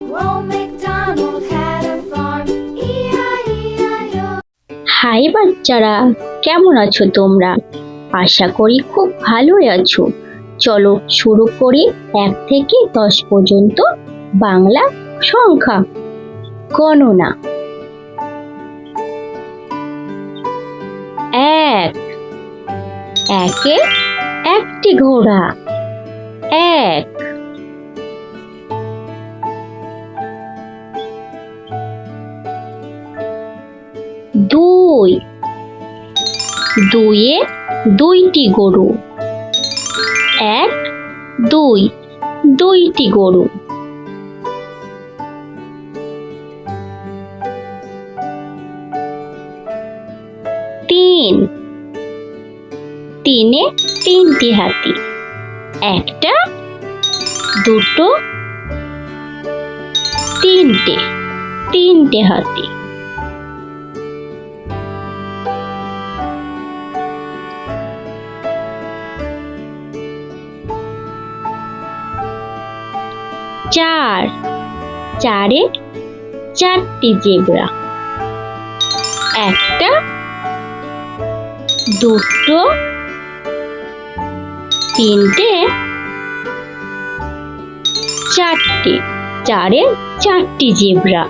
Ronald McDonald had a farm. E-I-E-I-O. Hi বাচ্চারা, কেমন আছো তোমরা? আশা করি খুব ভালোই আছো। চলো শুরু করি 1 থেকে 10 পর্যন্ত বাংলা সংখ্যা গণনা। 1, একে একটি ঘোড়া। 1, 2, দুইয়ে দুইটি গরু। 1, 2, দুইটি গরু। 3, তিনে তিনটি হাতি। 1টা, 2টো, 3টে, 3টে হাতি। 4, চারে 4টি জেব্রা। 1টা, 2টো, 3টে, 4টে, চারে 4টি জেব্রা।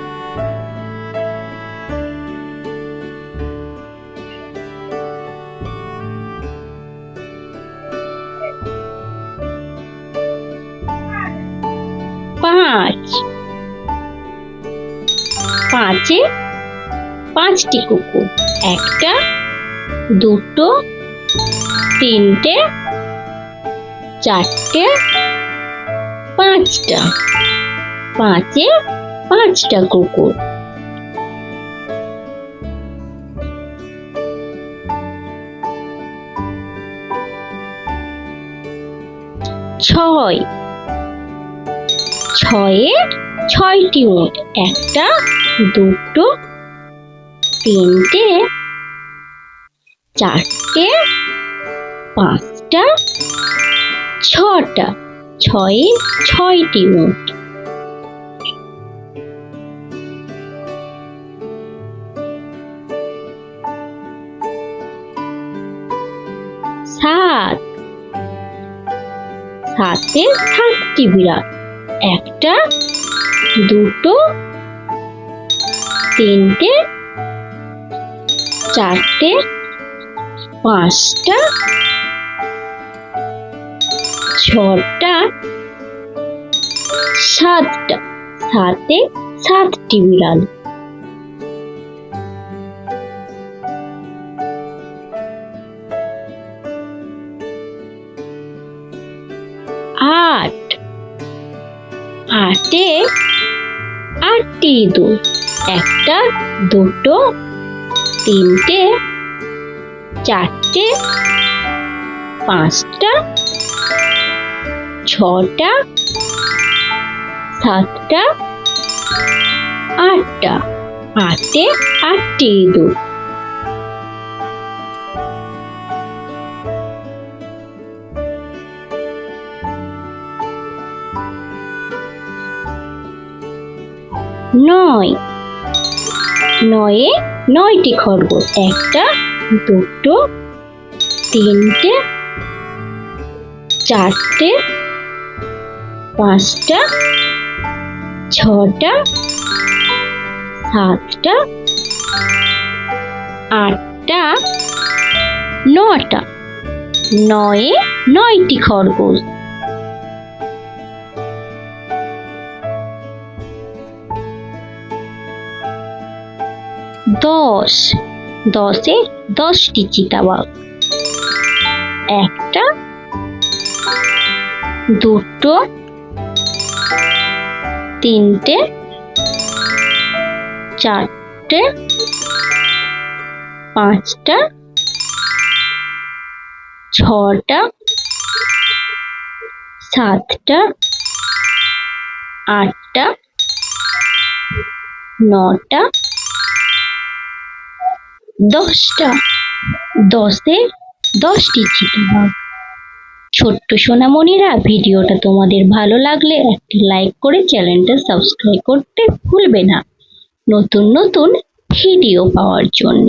5, 5-এ 5টি কুকুর। 1টা, 2টো, 3টে, 4টে, 5টা। 5-এ 5টা কুকুর। 6, 6-এ 6টি উট। 1টা, 2টো, 3টে, 4টে, 5টা, 6টা। 6-এ 6টি উট। 7, 7-এ 7টি বিড়াল। 1টা, 2টো, 3টে, 4টে, 5টা, 6টা, 7টা। 7-এ 7টি বিড়াল। 8, 8-এ 8টি ইঁদুর। 1টা, 2টো, 3টে, 4টে, 5টা, 6টা, 7টা, 8টা। 8-এ 8টি ইঁদুর। 9, 9-এ 9টি খরগোশ। 1টা, 2টো, 3টে, 4টে, 5টা, 6টা, 7টা, 8টা, 9টা। 9-এ 9টি খরগোশ। 10, 10-এ 10টি চিতাবাঘ। 1টা, 2টো, 3টে, 4টে, 5টা, 6টা, 7টা, 8টা, 9টা, 10টা। 10-এ 10টি চিতাবাঘ। ছোট্ট সোনামণিরা, ভিডিওটা তোমাদের ভালো লাগলে একটা লাইক করে চ্যানেলটা সাবস্ক্রাইব করতে ভুলবে না নতুন নতুন ভিডিও পাওয়ার জন্য।